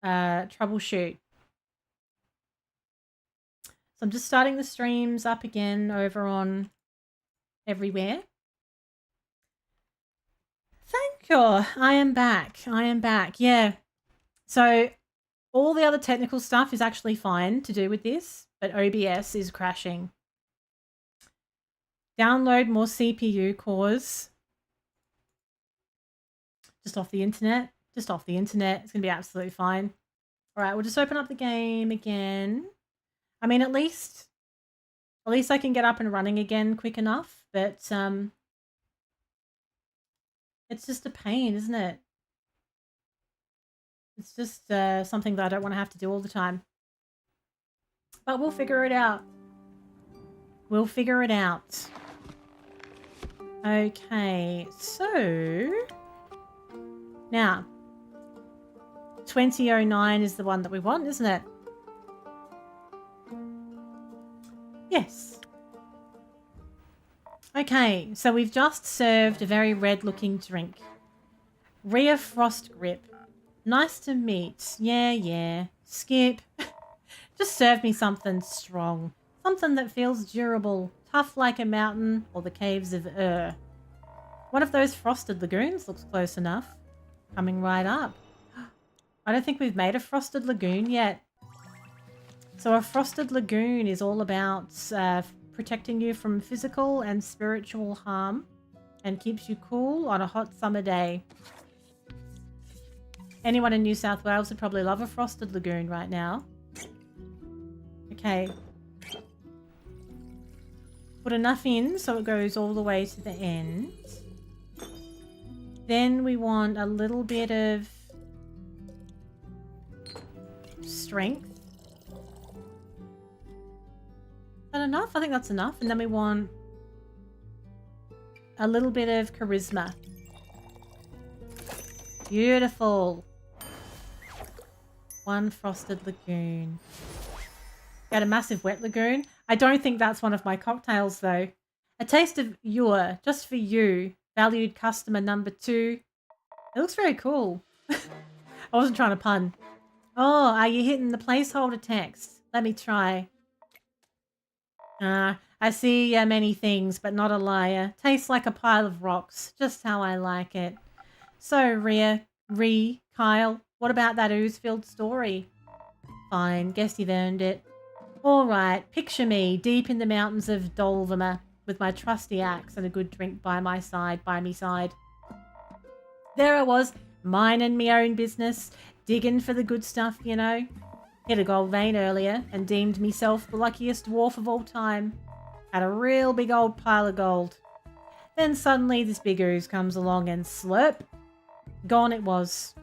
troubleshoot. So I'm just starting the streams up again over on everywhere. Thank you. I am back. I am back. Yeah. So all the other technical stuff is actually fine to do with this, but OBS is crashing. Download more CPU cores. Just off the internet. Just off the internet. It's going to be absolutely fine. All right, we'll just open up the game again. I mean, at least I can get up and running again quick enough, but it's just a pain, isn't it? It's just something that I don't want to have to do all the time. But we'll figure it out. We'll figure it out. Okay, so now 2009 is the one that we want, isn't it? Yes. Okay, so we've just served a very red-looking drink. Rhea Frost Grip. Nice to meet. Yeah. Skip. Just serve me something strong. Something that feels durable, tough like a mountain or the caves of Ur. One of those frosted lagoons looks close enough. Coming right up. I don't think we've made a frosted lagoon yet. So a frosted lagoon is all about protecting you from physical and spiritual harm and keeps you cool on a hot summer day. Anyone in New South Wales would probably love a frosted lagoon right now. Okay. Put enough in so it goes all the way to the end. Then we want a little bit of strength. Is that enough? I think that's enough. And then we want a little bit of charisma. Beautiful. One frosted lagoon. Got a massive wet lagoon. I don't think that's one of my cocktails though. A taste of Ure, just for you. Valued customer number 2. It looks very cool. I wasn't trying to pun. Oh, are you hitting the placeholder text? Let me try. I see many things, but not a liar. Tastes like a pile of rocks, just how I like it. So, Kyle, what about that ooze-filled story? Fine, guess you've earned it. All right, picture me deep in the mountains of Dolvamer with my trusty axe and a good drink by me side. There I was, minding me own business, digging for the good stuff, you know. Hit a gold vein earlier and deemed myself the luckiest dwarf of all time. Had a real big old pile of gold. Then suddenly this big ooze comes along and slurp. Gone it was.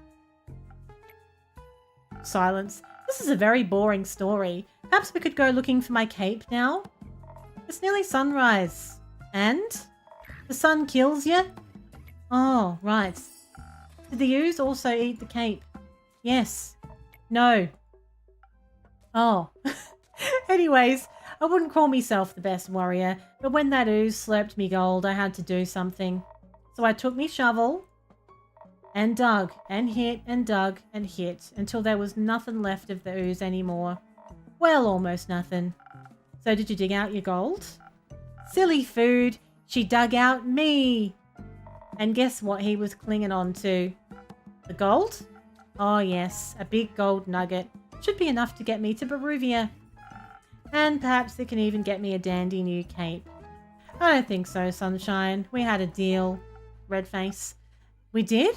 Silence. This is a very boring story. Perhaps we could go looking for my cape now? It's nearly sunrise. And? The sun kills you? Oh, right. Did the ooze also eat the cape? Yes. No. Oh. Anyways, I wouldn't call myself the best warrior, but when that ooze slurped me gold, I had to do something. So I took me shovel and dug and hit and dug and hit until there was nothing left of the ooze anymore. Well, almost nothing. So did you dig out your gold? Silly food, she dug out me. And guess what he was clinging on to? The gold? Oh yes, a big gold nugget. Should be enough to get me to Baruvia. And perhaps it can even get me a dandy new cape. I don't think so, Sunshine. We had a deal. Redface. We did?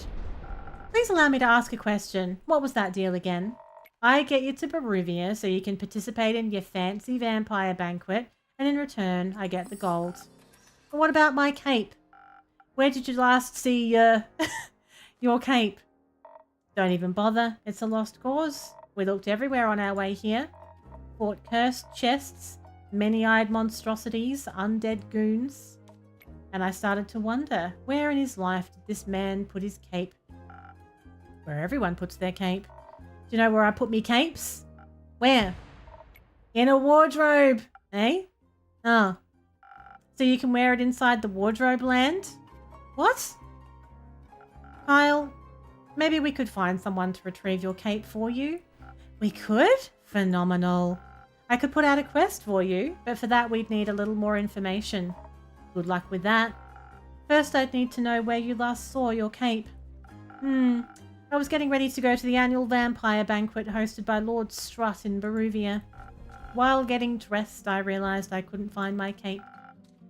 Please allow me to ask a question. What was that deal again? I get you to Baruvia so you can participate in your fancy vampire banquet, and in return, I get the gold. But what about my cape? Where did you last see your cape? Don't even bother. It's a lost cause. We looked everywhere on our way here. Fought cursed chests, many-eyed monstrosities, undead goons. And I started to wonder, where in his life did this man put his cape? Where everyone puts their cape. Do you know where I put me capes? Where? In a wardrobe, eh? Oh. So you can wear it inside the wardrobe land? What? Kyle, maybe we could find someone to retrieve your cape for you. We could? Phenomenal. I could put out a quest for you, but for that we'd need a little more information. Good luck with that. First, I'd need to know where you last saw your cape. I was getting ready to go to the annual vampire banquet hosted by Lord Strut in Baruvia. While getting dressed, I realized I couldn't find my cape.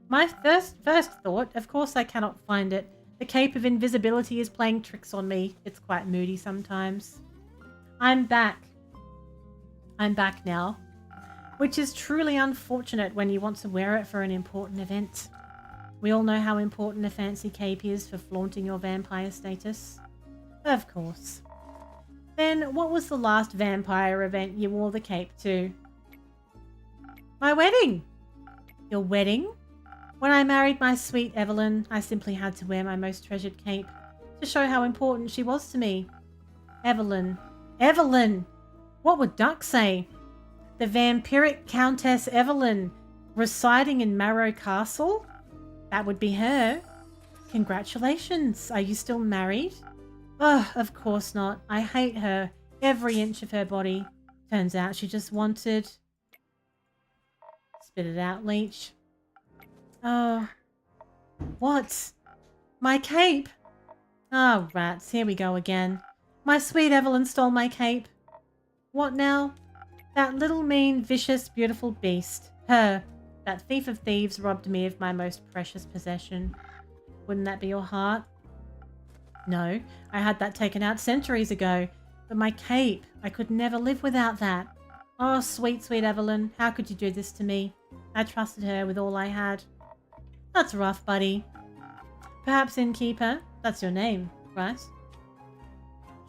My first thought, of course I cannot find it. The cape of invisibility is playing tricks on me. It's quite moody sometimes. I'm back. I'm back now. Which is truly unfortunate when you want to wear it for an important event. We all know how important a fancy cape is for flaunting your vampire status. Of course. Then, what was the last vampire event you wore the cape to? My wedding! Your wedding? When I married my sweet Evelyn, I simply had to wear my most treasured cape to show how important she was to me. Evelyn. Evelyn! What would Duck say? The vampiric Countess Evelyn, residing in Marrow Castle? That would be her. Congratulations. Are you still married? Oh, of course not. I hate her. Every inch of her body. Turns out she just wanted... Spit it out, Leech. Oh. What? My cape? Oh, rats. Here we go again. My sweet Evelyn stole my cape. What now? That little mean, vicious, beautiful beast. Her. That thief of thieves robbed me of my most precious possession. Wouldn't that be your heart? No, I had that taken out centuries ago. But my cape, I could never live without that. Oh, sweet, sweet Evelyn, how could you do this to me? I trusted her with all I had. That's rough, buddy. Perhaps Innkeeper, that's your name, right?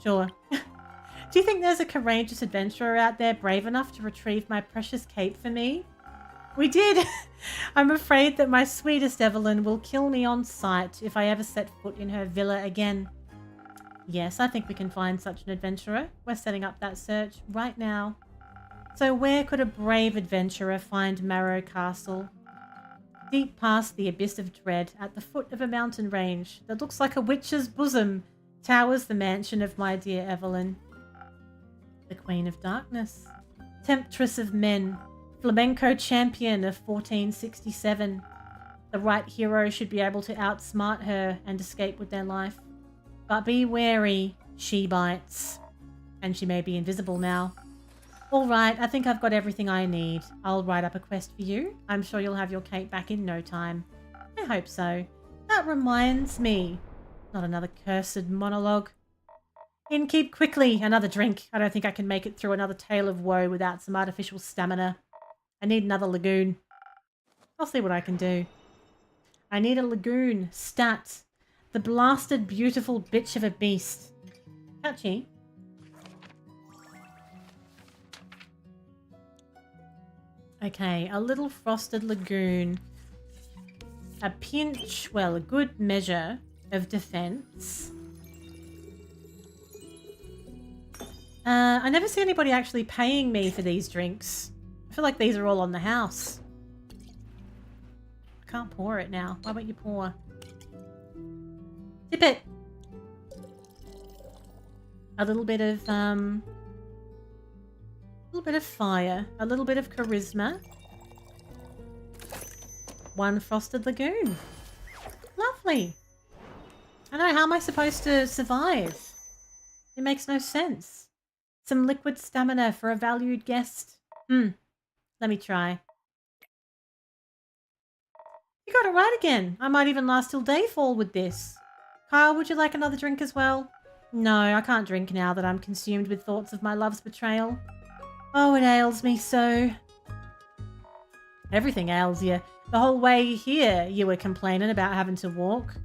Sure. Do you think there's a courageous adventurer out there brave enough to retrieve my precious cape for me? We did! I'm afraid that my sweetest Evelyn will kill me on sight if I ever set foot in her villa again. Yes, I think we can find such an adventurer. We're setting up that search right now. So where could a brave adventurer find Marrow Castle? Deep past the abyss of dread, at the foot of a mountain range that looks like a witch's bosom, towers the mansion of my dear Evelyn. The Queen of Darkness, temptress of men, flamenco champion of 1467. The right hero should be able to outsmart her and escape with their life. But be wary, she bites. And she may be invisible now. Alright, I think I've got everything I need. I'll write up a quest for you. I'm sure you'll have your cape back in no time. I hope so. That reminds me. Not another cursed monologue. Innkeep, quickly, another drink. I don't think I can make it through another tale of woe without some artificial stamina. I need another lagoon. I'll see what I can do. I need a lagoon. Stat. The blasted beautiful bitch of a beast. Catchy. Okay, a little frosted lagoon. A pinch, well, a good measure of defense. I never see anybody actually paying me for these drinks. I feel like these are all on the house. I can't pour it now. Why won't you pour? Tip it! A little bit of fire. A little bit of charisma. One frosted lagoon. Lovely. I know, how am I supposed to survive? It makes no sense. Some liquid stamina for a valued guest. Let me try. You got it right again. I might even last till dayfall with this. Kyle, would you like another drink as well? No, I can't drink now that I'm consumed with thoughts of my love's betrayal. Oh, it ails me so. Everything ails you. The whole way here you were complaining about having to walk.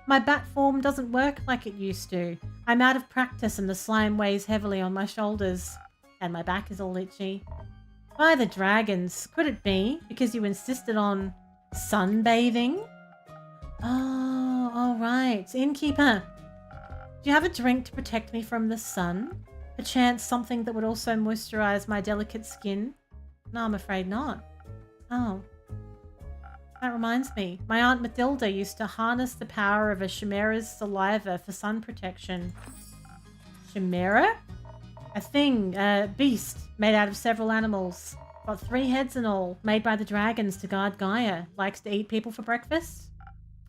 My bat form doesn't work like it used to. I'm out of practice and the slime weighs heavily on my shoulders. And my back is all itchy. By the dragons, could it be because you insisted on sunbathing? Oh, alright. Innkeeper, do you have a drink to protect me from the sun? Perchance something that would also moisturize my delicate skin? No, I'm afraid not. Oh. That reminds me, my Aunt Mathilda used to harness the power of a chimera's saliva for sun protection. Chimera? A thing, a beast, made out of several animals. Got 3 heads and all, made by the dragons to guard Gaia. Likes to eat people for breakfast?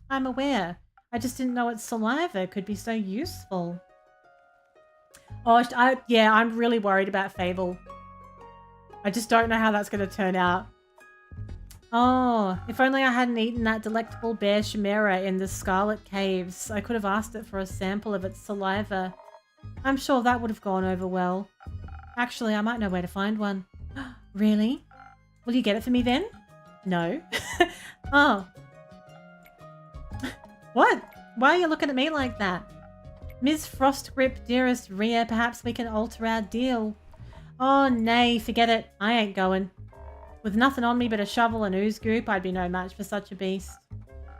I'm aware. I just didn't know its saliva could be so useful. Oh, yeah, I'm really worried about Fable. I just don't know how that's going to turn out. Oh, if only I hadn't eaten that delectable bear chimera in the Scarlet Caves. I could have asked it for a sample of its saliva. I'm sure that would have gone over well. Actually, I might know where to find one. Really? Will you get it for me then? No. Oh. What? Why are you looking at me like that? Ms. Frostgrip, dearest Rhea, perhaps we can alter our deal. Oh, nay, forget it. I ain't going. With nothing on me but a shovel and ooze goop, I'd be no match for such a beast.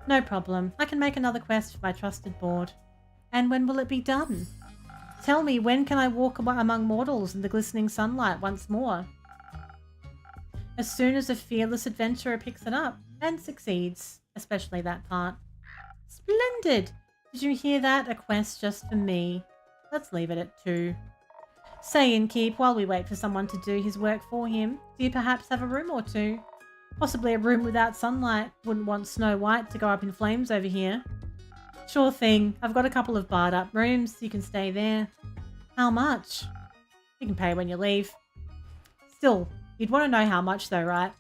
No problem. I can make another quest for my trusted board. And when will it be done? Tell me, when can I walk among mortals in the glistening sunlight once more? As soon as a fearless adventurer picks it up and succeeds, especially that part. Splendid! Did you hear that? A quest just for me. Let's leave it at 2. Say, Innkeep, while we wait for someone to do his work for him, do you perhaps have a room or 2? Possibly a room without sunlight. Wouldn't want Snow White to go up in flames over here. Sure thing. I've got a couple of barred up rooms. You can stay there. How much? You can pay when you leave. Still, you'd want to know how much though, right?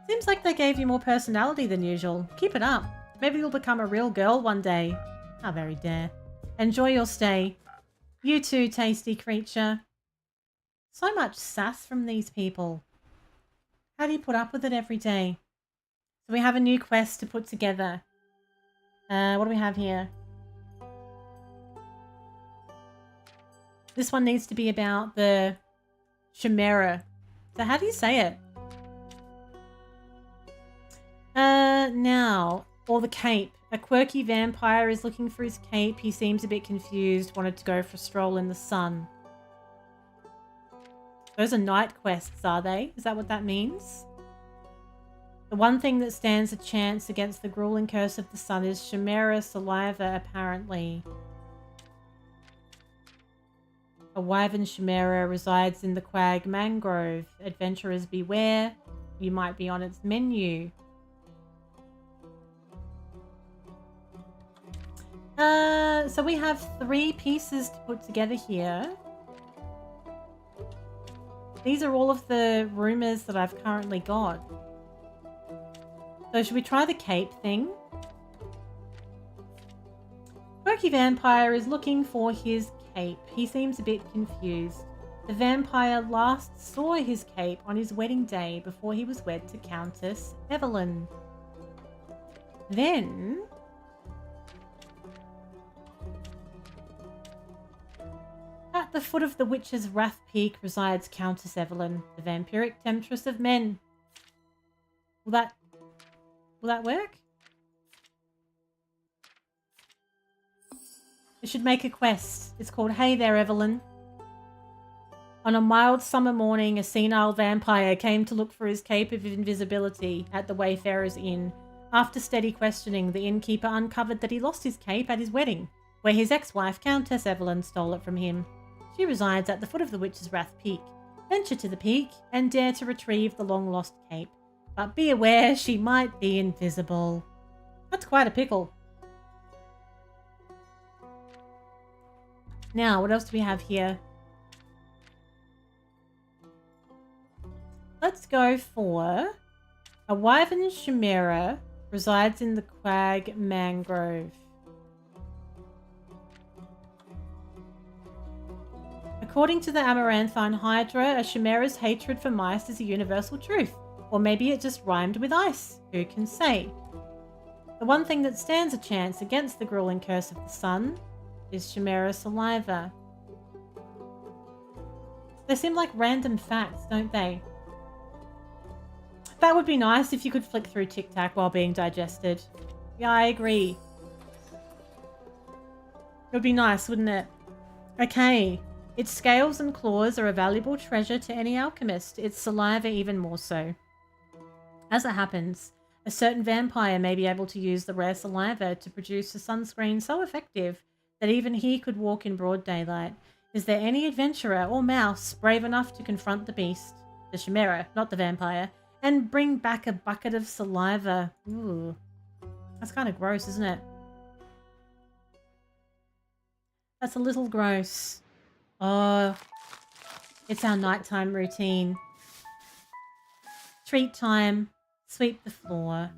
Seems like they gave you more personality than usual. Keep it up. Maybe you'll become a real girl one day. How very dare. Enjoy your stay. You too, tasty creature. So much sass from these people. How do you put up with it every day? So we have a new quest to put together. What do we have here? This one needs to be about the Chimera. So how do you say it? Now, or the cape. A quirky vampire is looking for his cape. He seems a bit confused, wanted to go for a stroll in the sun. Those are night quests, are they? Is that what that means? The one thing that stands a chance against the grueling curse of the sun is Chimera saliva, apparently. A wyvern chimera resides in the quag mangrove. Adventurers beware. You might be on its menu. So we have 3 pieces to put together here. These are all of the rumors that I've currently got. So should we try the cape thing? Quirky vampire is looking for his cape. He seems a bit confused. The vampire last saw his cape on his wedding day before he was wed to Countess Evelyn. Then at the foot of the Witch's Wrath Peak resides Countess Evelyn, the vampiric temptress of men. Will that work? It should make a quest. It's called Hey There, Evelyn. On a mild summer morning, a senile vampire came to look for his cape of invisibility at the Wayfarer's Inn. After steady questioning, the innkeeper uncovered that he lost his cape at his wedding, where his ex-wife, Countess Evelyn, stole it from him. She resides at the foot of the Witch's Wrath Peak. Venture to the peak and dare to retrieve the long-lost cape. But be aware, she might be invisible. That's quite a pickle. Now, what else do we have here? Let's go for a wyvern chimera resides in the quag mangrove. According to the Amaranthine Hydra, a chimera's hatred for mice is a universal truth. Or maybe it just rhymed with ice. Who can say? The one thing that stands a chance against the grueling curse of the sun is chimera saliva. They seem like random facts, don't they? That would be nice if you could flick through Tic Tac while being digested. Yeah, I agree. It would be nice, wouldn't it? Okay. Its scales and claws are a valuable treasure to any alchemist. Its saliva even more so. As it happens, a certain vampire may be able to use the rare saliva to produce a sunscreen so effective that even he could walk in broad daylight. Is there any adventurer or mouse brave enough to confront the beast, the chimera, not the vampire, and bring back a bucket of saliva? Ooh, that's kind of gross, isn't it? That's a little gross. Oh, it's our nighttime routine. Treat time, sweep the floor,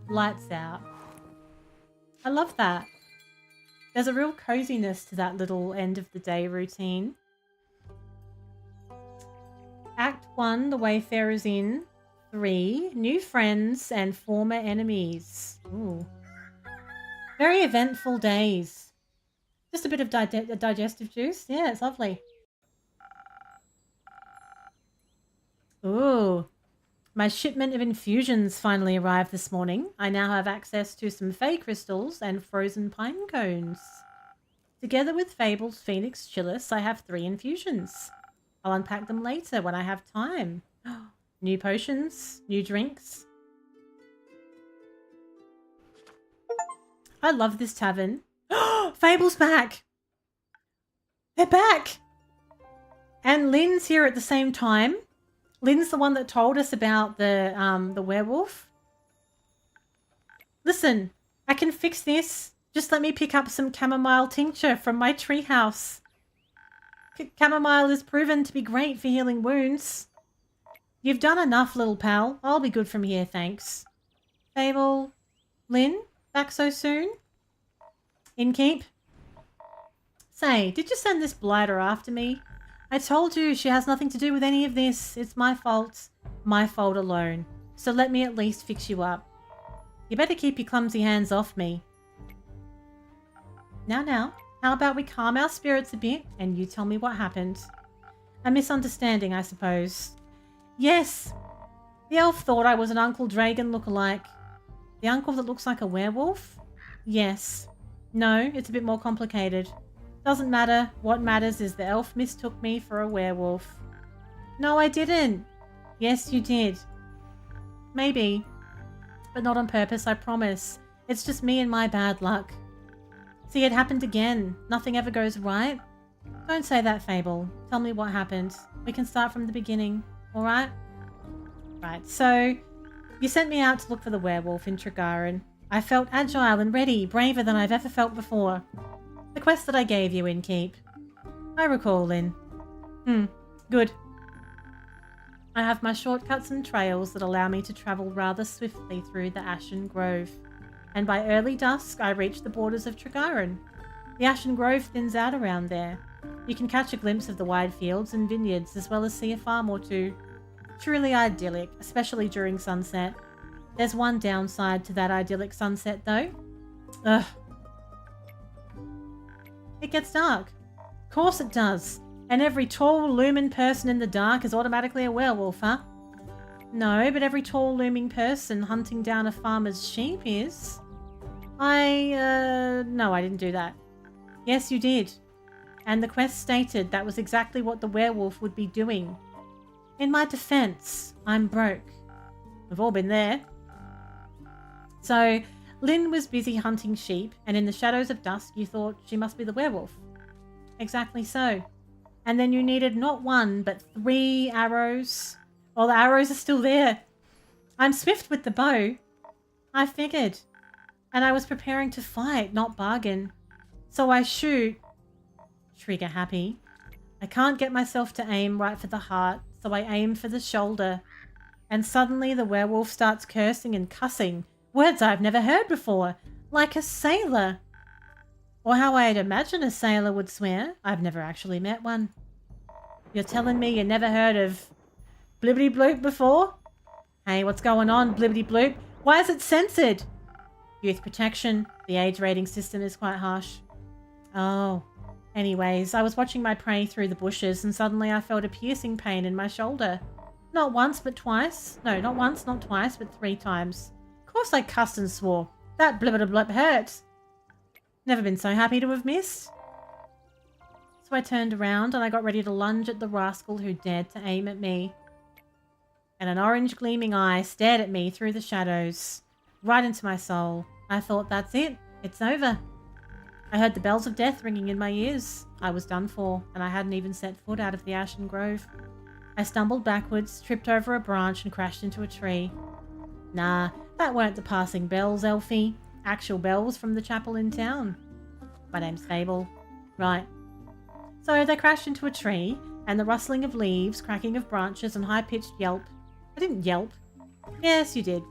lights out. I love that. There's a real coziness to that little end of the day routine. Act 1, The Wayfarer's Inn. 3, New friends and former enemies. Ooh. Very eventful days. Just a bit of digestive juice. Yeah, it's lovely. Ooh. My shipment of infusions finally arrived this morning. I now have access to some fey crystals and frozen pine cones. Together with Fable's Phoenix Chilice, I have 3 infusions. I'll unpack them later when I have time. New potions, new drinks. I love this tavern. Fable's back! They're back! And Lynn's here at the same time. Lynn's the one that told us about the werewolf. Listen, I can fix this. Just let me pick up some chamomile tincture from my treehouse. Chamomile is proven to be great for healing wounds. You've done enough, little pal. I'll be good from here, thanks. Fable, Lynn, back so soon? Innkeep? Say, did you send this blighter after me? I told you she has nothing to do with any of this. It's my fault. My fault alone. So let me at least fix you up. You better keep your clumsy hands off me. Now, how about we calm our spirits a bit and you tell me what happened? A misunderstanding, I suppose. Yes, the elf thought I was an Uncle Dragon lookalike. The uncle that looks like a werewolf? Yes. No, it's a bit more complicated. Doesn't matter. What matters is the elf mistook me for a werewolf. No, I didn't. Yes, you did. Maybe. But not on purpose, I promise. It's just me and my bad luck. See, it happened again. Nothing ever goes right. Don't say that, Fable. Tell me what happened. We can start from the beginning. Alright? Right, so you sent me out to look for the werewolf in Tregaron. I felt agile and ready, braver than I've ever felt before. The quest that I gave you, Innkeep. I recall, Lynn. Good. I have my shortcuts and trails that allow me to travel rather swiftly through the Ashen Grove. And by early dusk, I reach the borders of Tregaron. The Ashen Grove thins out around there. You can catch a glimpse of the wide fields and vineyards, as well as see a farm or two. Truly idyllic, especially during sunset. There's one downside to that idyllic sunset, though. Ugh. It gets dark. Of course it does. And every tall, looming person in the dark is automatically a werewolf, huh? No, but every tall, looming person hunting down a farmer's sheep is. No, I didn't do that. Yes, you did. And the quest stated that was exactly what the werewolf would be doing. In my defense, I'm broke. We've all been there. So, Lynn was busy hunting sheep, and in the shadows of dusk you thought she must be the werewolf. Exactly so. And then you needed not 1, but 3 arrows. Well, the arrows are still there. I'm swift with the bow. I figured. And I was preparing to fight, not bargain. So I shoot. Trigger happy. I can't get myself to aim right for the heart, so I aim for the shoulder. And suddenly the werewolf starts cursing and cussing. Words I've never heard before. Like a sailor. Or how I'd imagine a sailor would swear. I've never actually met one. You're telling me you never heard of Blibbity Bloop before? Hey, what's going on, Blibbity Bloop? Why is it censored? Youth protection. The age rating system is quite harsh. Oh. Anyways, I was watching my prey through the bushes and suddenly I felt a piercing pain in my shoulder. Not once, but twice. No, not once, not twice, but 3 times. Of course I cussed and swore. That blibbity blip hurt. Never been so happy to have missed. So I turned around and I got ready to lunge at the rascal who dared to aim at me. And an orange gleaming eye stared at me through the shadows, right into my soul. I thought, that's it. It's over. I heard the bells of death ringing in my ears. I was done for, and I hadn't even set foot out of the ashen grove. I stumbled backwards, tripped over a branch, and crashed into a tree. Nah, that weren't the passing bells, Elfie. Actual bells from the chapel in town. My name's Fable. Right. So they crashed into a tree, and the rustling of leaves, cracking of branches, and high-pitched yelp. I didn't yelp. Yes, you did.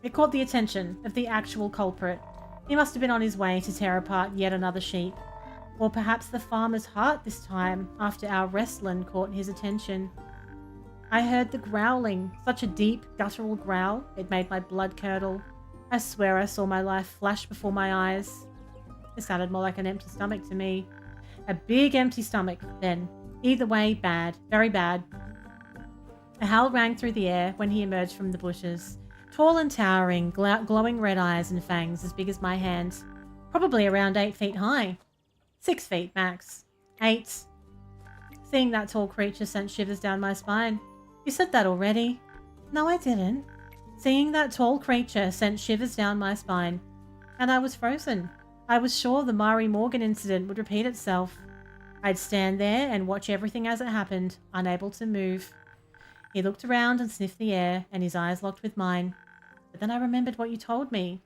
It caught the attention of the actual culprit. He must have been on his way to tear apart yet another sheep. Or perhaps the farmer's heart this time, after our wrestling caught his attention. I heard the growling, such a deep, guttural growl, it made my blood curdle. I swear I saw my life flash before my eyes. It sounded more like an empty stomach to me. A big empty stomach, then. Either way, bad. Very bad. A howl rang through the air when he emerged from the bushes. Tall and towering, glowing red eyes and fangs as big as my hand. Probably around 8 feet high. 6 feet, max. 8. Seeing that tall creature sent shivers down my spine. You said that already. No, I didn't. Seeing that tall creature sent shivers down my spine. And I was frozen. I was sure the Mari Morgan incident would repeat itself. I'd stand there and watch everything as it happened, unable to move. He looked around and sniffed the air, and his eyes locked with mine. But then I remembered what you told me.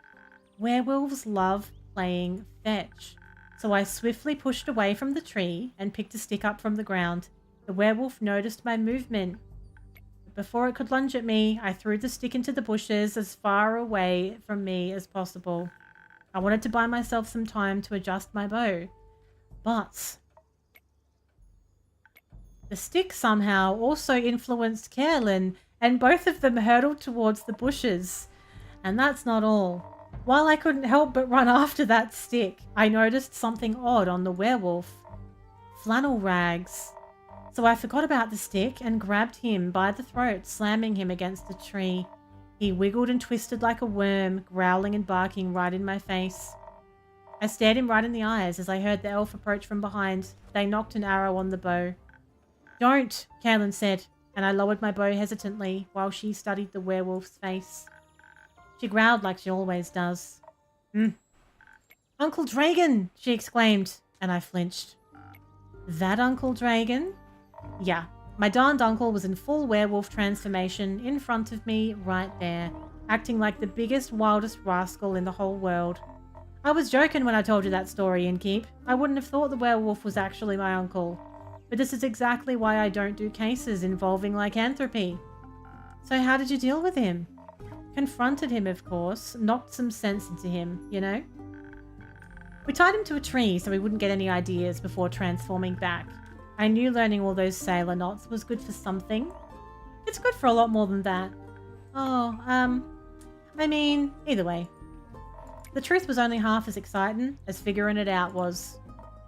Werewolves love playing fetch. So I swiftly pushed away from the tree and picked a stick up from the ground. The werewolf noticed my movement. But before it could lunge at me, I threw the stick into the bushes as far away from me as possible. I wanted to buy myself some time to adjust my bow. But the stick somehow also influenced Carolyn, and both of them hurtled towards the bushes. And that's not all. While I couldn't help but run after that stick, I noticed something odd on the werewolf. Flannel rags. So I forgot about the stick and grabbed him by the throat, slamming him against the tree. He wiggled and twisted like a worm, growling and barking right in my face. I stared him right in the eyes as I heard the elf approach from behind. They knocked an arrow on the bow. Don't, Kaelin said, and I lowered my bow hesitantly while she studied the werewolf's face. She growled like she always does. Uncle Dragon, she exclaimed, and I flinched. That Uncle Dragon? Yeah, my darned uncle was in full werewolf transformation in front of me right there, acting like the biggest, wildest rascal in the whole world. I was joking when I told you that story, Innkeep. I wouldn't have thought the werewolf was actually my uncle. But this is exactly why I don't do cases involving lycanthropy. So how did you deal with him? Confronted him, of course. Knocked some sense into him, you know? We tied him to a tree so he wouldn't get any ideas before transforming back. I knew learning all those sailor knots was good for something. It's good for a lot more than that. Oh, I mean, either way. The truth was only half as exciting as figuring it out was.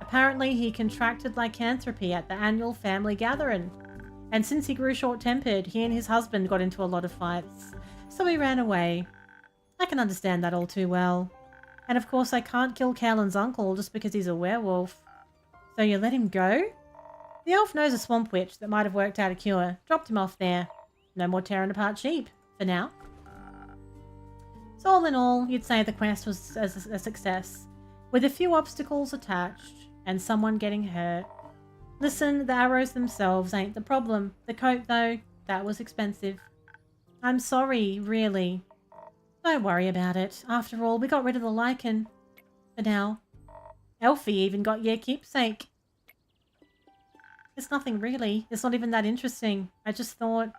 Apparently, he contracted lycanthropy at the annual family gathering. And since he grew short-tempered, he and his husband got into a lot of fights. So he ran away. I can understand that all too well. And of course, I can't kill Kaelin's uncle just because he's a werewolf. So you let him go? The elf knows a swamp witch that might have worked out a cure. Dropped him off there. No more tearing apart sheep, for now. So all in all, you'd say the quest was a success, with a few obstacles attached, and someone getting hurt. Listen, the arrows themselves ain't the problem. The coat, though, that was expensive. I'm sorry, really. Don't worry about it. After all, we got rid of the lichen. For now. Elfie even got your keepsake. It's nothing really. It's not even that interesting. I thought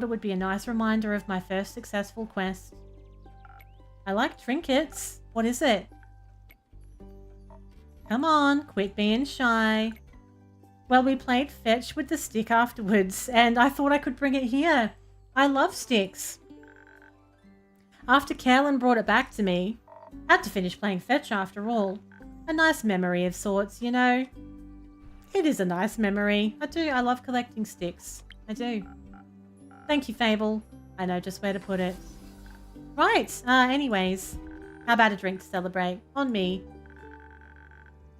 it would be a nice reminder of my first successful quest. I like trinkets. What is it? Come on, quit being shy. Well, we played fetch with the stick afterwards, and I thought I could bring it here. I love sticks. After Kaelin brought it back to me, had to finish playing fetch after all. A nice memory of sorts, you know. It is a nice memory. I love collecting sticks. I do. Thank you, Fable. I know just where to put it. Right, anyways. How about a drink to celebrate? On me.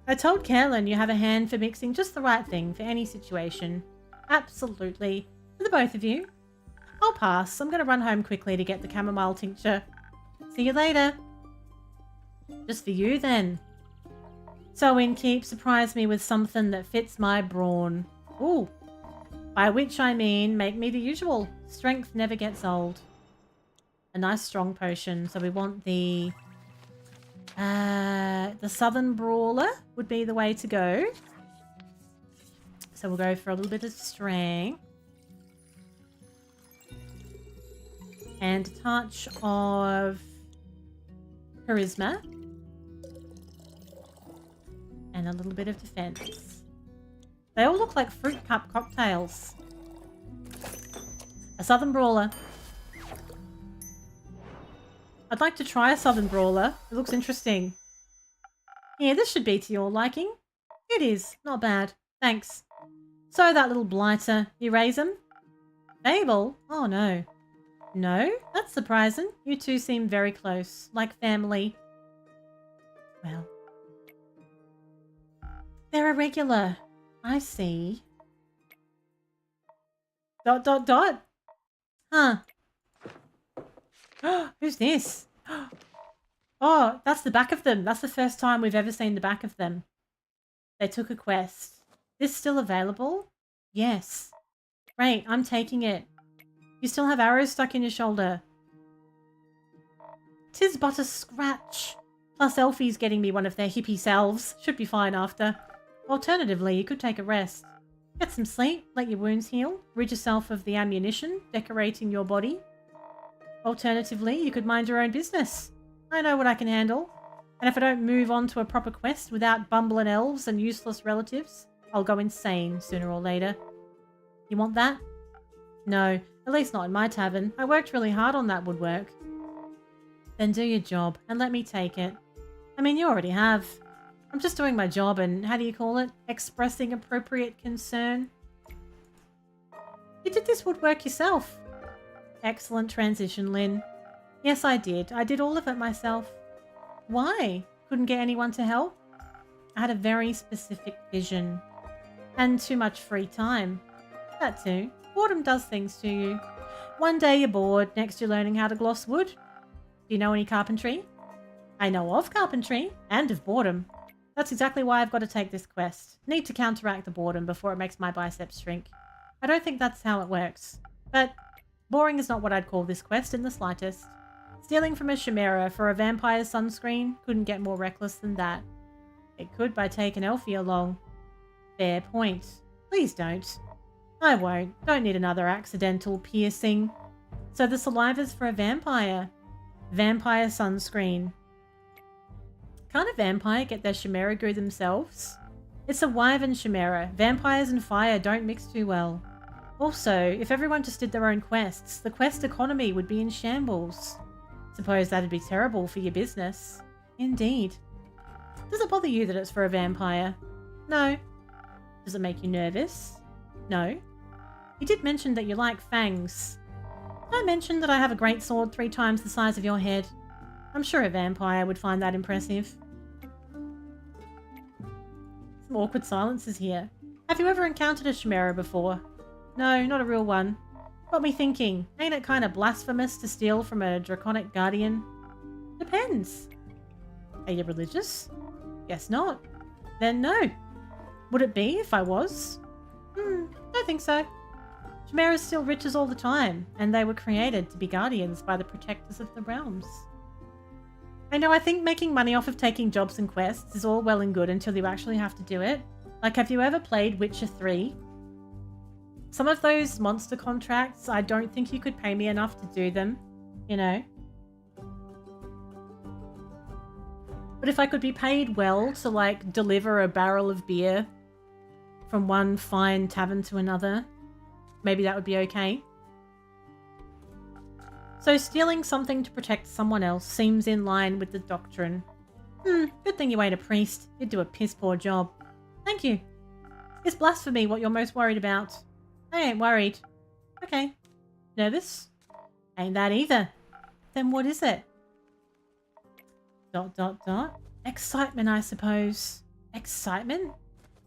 I told Kaelin you have a hand for mixing just the right thing for any situation. Absolutely. For the both of you. I'll pass. I'm going to run home quickly to get the chamomile tincture. See you later. Just for you, then. So Innkeep, surprise me with something that fits my brawn. Ooh. By which I mean, make me the usual. Strength never gets old. A nice strong potion. So we want the Southern Brawler would be the way to go. So we'll go for a little bit of strength. And a touch of charisma. And a little bit of defense. They all look like fruit cup cocktails. A Southern Brawler. I'd like to try a Southern Brawler. It looks interesting. Yeah, this should be to your liking. It is. Not bad. Thanks. So that little blighter, you raise him? Babel? Oh no. No? That's surprising. You two seem very close. Like family. Well. They're a regular. I see. ... Huh. Who's this? Oh, that's the back of them. That's the first time we've ever seen the back of them. They took a quest. This still available? Yes. Great, I'm taking it. You still have arrows stuck in your shoulder. 'Tis but a scratch. Plus Elfie's getting me one of their hippie selves. Should be fine after. Alternatively, you could take a rest. Get some sleep, let your wounds heal, rid yourself of the ammunition decorating your body. Alternatively, you could mind your own business. I know what I can handle. And if I don't move on to a proper quest without bumbling elves and useless relatives, I'll go insane sooner or later. You want that? No, at least not in my tavern. I worked really hard on that woodwork. Then do your job and let me take it. I mean, you already have. I'm just doing my job and, how do you call it? Expressing appropriate concern. You did this woodwork yourself. Excellent transition, Lynn. Yes, I did. I did all of it myself. Why? Couldn't get anyone to help? I had a very specific vision. And too much free time. That too. Boredom does things to you. One day you're bored, next you're learning how to gloss wood. Do you know any carpentry? I know of carpentry, and of boredom. That's exactly why I've got to take this quest. Need to counteract the boredom before it makes my biceps shrink. I don't think that's how it works. But boring is not what I'd call this quest in the slightest. Stealing from a chimera for a vampire sunscreen couldn't get more reckless than that. It could by taking Elfie along. Fair point. Please don't. I won't. Don't need another accidental piercing. So the saliva's for a vampire. Vampire sunscreen. Can't a vampire get their chimera goo themselves? It's a wyvern chimera. Vampires and fire don't mix too well. Also, if everyone just did their own quests, the quest economy would be in shambles. Suppose that'd be terrible for your business. Indeed. Does it bother you that it's for a vampire? No. Does it make you nervous? No. You did mention that you like fangs. Did I mention that I have a great sword 3 times the size of your head? I'm sure a vampire would find that impressive. Some awkward silences here. Have you ever encountered a chimera before? No, not a real one. Got me thinking, ain't it kind of blasphemous to steal from a draconic guardian? Depends. Are you religious? Guess not. Then no. Would it be if I was? Don't think so. Chimeras steal riches all the time, and they were created to be guardians by the protectors of the realms. I know, I think making money off of taking jobs and quests is all well and good until you actually have to do it. Like, have you ever played Witcher 3? Some of those monster contracts, I don't think you could pay me enough to do them, you know? But if I could be paid well to, like, deliver a barrel of beer from one fine tavern to another, maybe that would be okay. So stealing something to protect someone else seems in line with the doctrine. Good thing you ain't a priest. You'd do a piss poor job. Thank you. Is blasphemy what you're most worried about? I ain't worried. Okay. Nervous? Ain't that either. Then what is it? ... Excitement, I suppose. Excitement?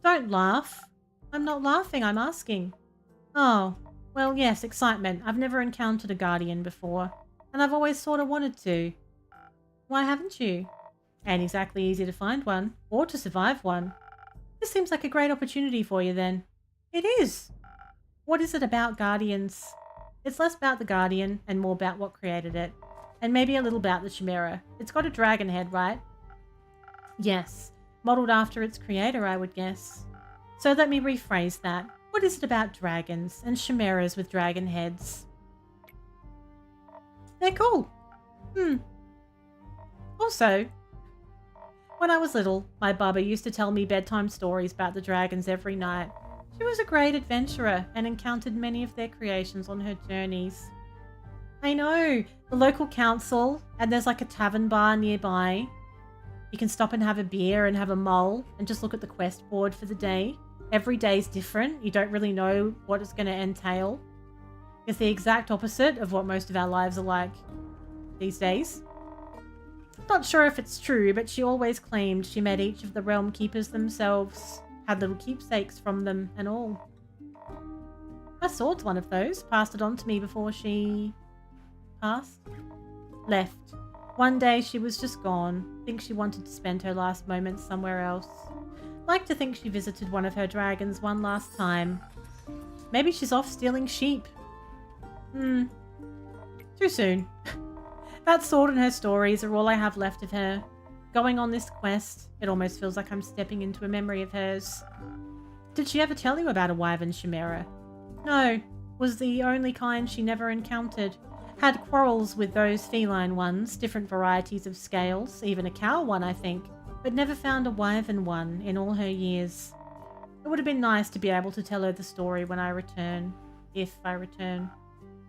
Don't laugh. I'm not laughing, I'm asking. Oh, well, yes, excitement. I've never encountered a guardian before, and I've always sort of wanted to. Why haven't you? Ain't exactly easy to find one, or to survive one. This seems like a great opportunity for you then. It is. What is it about Guardians? It's less about the Guardian and more about what created it. And maybe a little about the Chimera. It's got a dragon head, right? Yes. Modelled after its creator, I would guess. So let me rephrase that. What is it about dragons and chimeras with dragon heads? They're cool. Also, when I was little, my baba used to tell me bedtime stories about the dragons every night. She was a great adventurer and encountered many of their creations on her journeys. I know, the local council, and there's like a tavern bar nearby. You can stop and have a beer and have a mull and just look at the quest board for the day. Every day's different. You don't really know what it's going to entail. It's the exact opposite of what most of our lives are like these days. Not sure if it's true, but she always claimed she met each of the realm keepers themselves, had little keepsakes from them and all. My sword's one of those, passed it on to me before she left. One day she was just gone. Think she wanted to spend her last moments somewhere else. Like to think she visited one of her dragons one last time. Maybe she's off stealing sheep. Too soon. That sword and her stories are all I have left of her. Going on this quest, it almost feels like I'm stepping into a memory of hers. Did she ever tell you about a wyvern chimera? No, was the only kind she never encountered. Had quarrels with those feline ones, different varieties of scales, even a cow one I think, but never found a wyvern one in all her years. It would have been nice to be able to tell her the story when I return. If I return.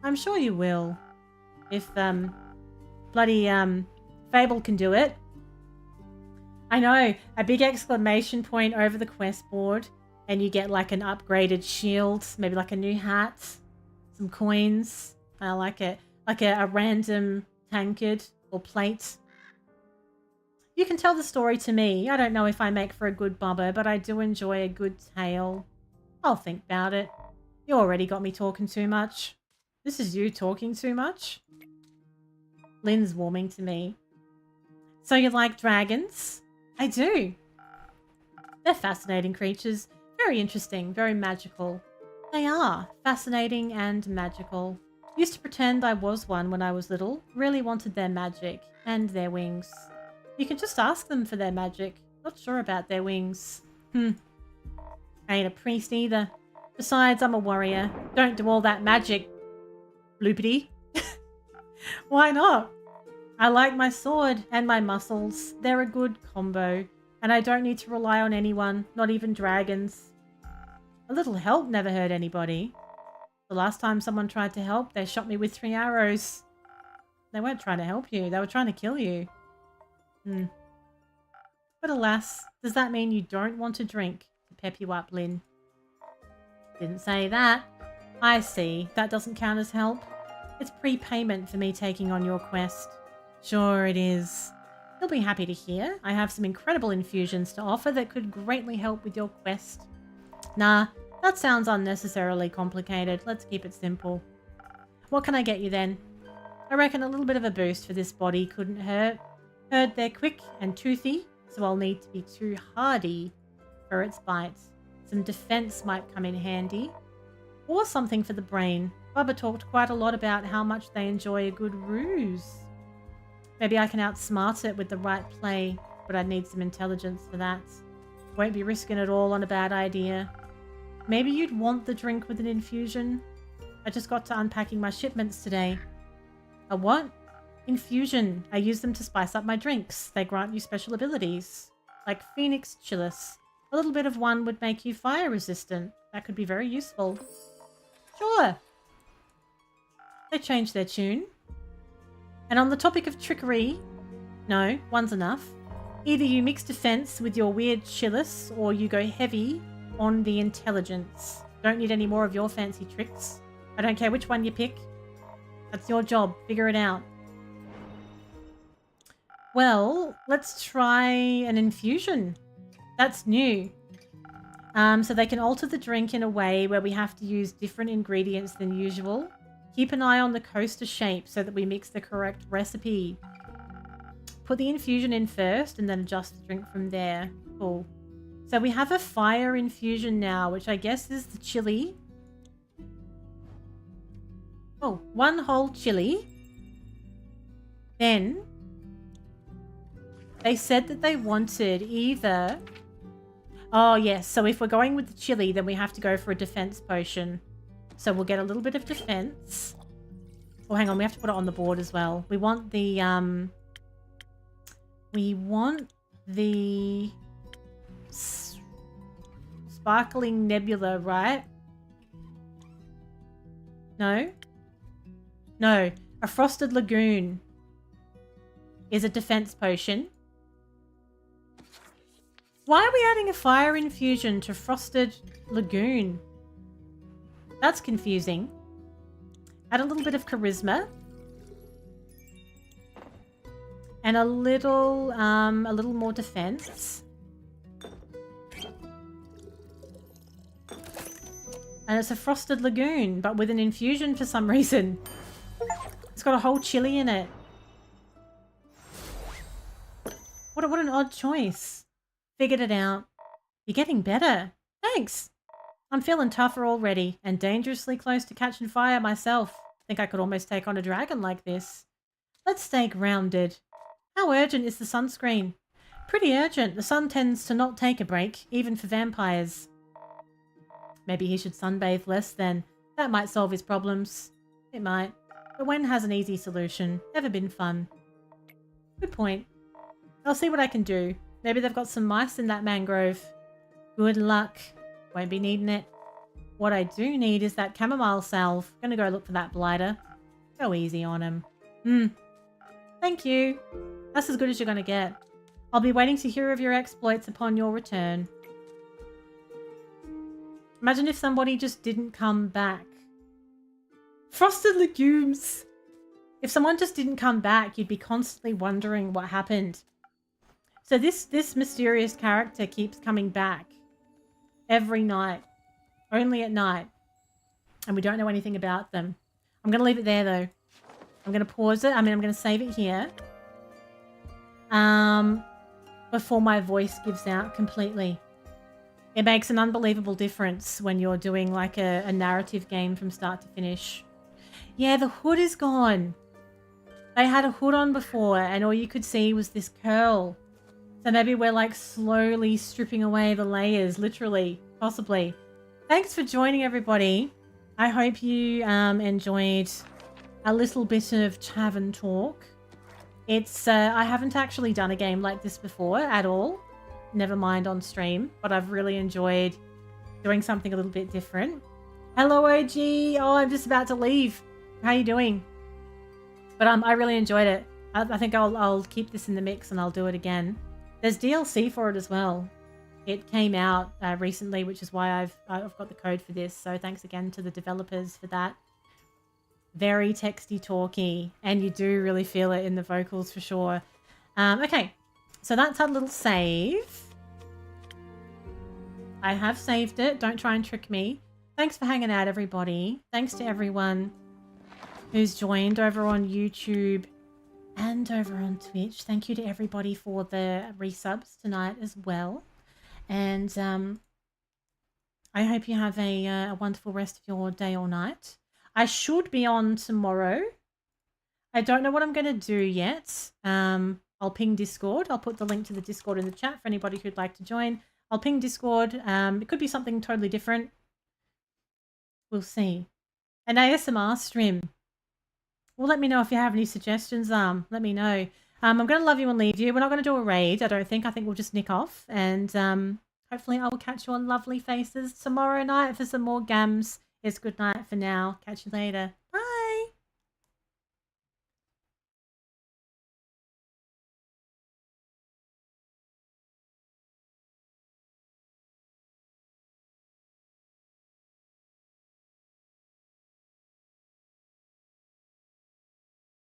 I'm sure you will. If, bloody, Fable can do it. I know, a big exclamation point over the quest board, and you get like an upgraded shield, maybe like a new hat, some coins. I like it. Like a random tankard or plate. You can tell the story to me. I don't know if I make for a good bubba, but I do enjoy a good tale. I'll think about it. You already got me talking too much. This is you talking too much? Lynn's warming to me. So you like dragons? I do. They're fascinating creatures. Very interesting, very magical. They are fascinating and magical. Used to pretend I was one when I was little. Really wanted their magic and their wings. You can just ask them for their magic. Not sure about their wings. I ain't a priest either. Besides, I'm a warrior. Don't do all that magic. Bloopity. Why not? I like my sword and my muscles. They're a good combo. And I don't need to rely on anyone, not even dragons. A little help never hurt anybody. The last time someone tried to help, they shot me with 3 arrows. They weren't trying to help you. They were trying to kill you. But alas, does that mean you don't want to drink to pep you up, Lynn? Didn't say that. I see. That doesn't count as help. It's prepayment for me taking on your quest. Sure it is. You'll be happy to hear. I have some incredible infusions to offer that could greatly help with your quest. Nah, that sounds unnecessarily complicated. Let's keep it simple. What can I get you then? I reckon a little bit of a boost for this body couldn't hurt. Heard they're quick and toothy, so I'll need to be too hardy for its bite. Some defense might come in handy. Or something for the brain. Bubba talked quite a lot about how much they enjoy a good ruse. Maybe I can outsmart it with the right play, but I'd need some intelligence for that. Won't be risking it all on a bad idea. Maybe you'd want the drink with an infusion? I just got to unpacking my shipments today. A what? Infusion. I use them to spice up my drinks. They grant you special abilities. Like Phoenix Chillis. A little bit of one would make you fire resistant. That could be very useful. Sure. They changed their tune. And on the topic of trickery, no, one's enough. Either you mix defense with your weird chillis, or you go heavy on the intelligence. Don't need any more of your fancy tricks. I don't care which one you pick. That's your job. Figure it out. Well, let's try an infusion. That's new. So they can alter the drink in a way where we have to use different ingredients than usual. Keep an eye on the coaster shape so that we mix the correct recipe. put the infusion in first and then adjust the drink from there. Cool. So we have a fire infusion now, which I guess is the chili. Oh, 1 whole chili. Then they said that they wanted either... Oh, yes. So if we're going with the chili, then we have to go for a defense potion. So we'll get a little bit of defense. Oh, hang on. We have to put it on the board as well. We want the... Sparkling Nebula, right? No? No. A Frosted Lagoon is a defense potion. Why are we adding a fire infusion to Frosted Lagoon? That's confusing. Add a little bit of charisma. And a little more defense. And it's a Frosted Lagoon, but with an infusion for some reason. It's got a whole chili in it. What an odd choice. Figured it out. You're getting better. Thanks. I'm feeling tougher already and dangerously close to catching fire myself. Think I could almost take on a dragon like this. Let's stay grounded. How urgent is the sunscreen? Pretty urgent. The sun tends to not take a break, even for vampires. Maybe he should sunbathe less then. That might solve his problems. It might. But when has an easy solution? Never been fun. Good point. I'll see what I can do. Maybe they've got some mice in that mangrove. Good luck. Won't be needing it. What I do need is that chamomile salve. Gonna go look for that blighter. Go easy on him. Thank you. That's as good as you're gonna get. I'll be waiting to hear of your exploits upon your return. Imagine if somebody just didn't come back. Frosted legumes! If someone just didn't come back, you'd be constantly wondering what happened. So this mysterious character keeps coming back. Every night. Only at night. And we don't know anything about them. I'm going to leave it there, though. I'm going to pause it. I'm going to save it here. Before my voice gives out completely. It makes an unbelievable difference when you're doing like a narrative game from start to finish. Yeah, the hood is gone. They had a hood on before and all you could see was this curl. So maybe we're like slowly stripping away the layers, literally, possibly. Thanks for joining, everybody. I hope you enjoyed a little bit of Tavern Talk. It's I haven't actually done a game like this before at all. Never mind on stream, but I've really enjoyed doing something a little bit different. Hello, OG. Oh, I'm just about to leave. How you doing? But I really enjoyed it. I think I'll keep this in the mix and I'll do it again. There's DLC for it as well. It came out recently, which is why I've got the code for this. So thanks again to the developers for that. Very texty talky, and you do really feel it in the vocals for sure. Okay, so that's our little save. I have saved it. Don't try and trick me. Thanks for hanging out, everybody. Thanks to everyone who's joined over on YouTube and over on Twitch. Thank you to everybody for the resubs tonight as well. And I hope you have a wonderful rest of your day or night. I should be on tomorrow. I don't know what I'm going to do yet. I'll ping Discord. I'll put the link to the Discord in the chat for anybody who'd like to join. I'll ping Discord. It could be something totally different. We'll see. An ASMR stream. Well, let me know if you have any suggestions. Let me know. I'm going to love you and leave you. We're not going to do a raid, I don't think. I think we'll just nick off. And hopefully I will catch your lovely faces tomorrow night for some more gams. It's good night for now. Catch you later. Bye.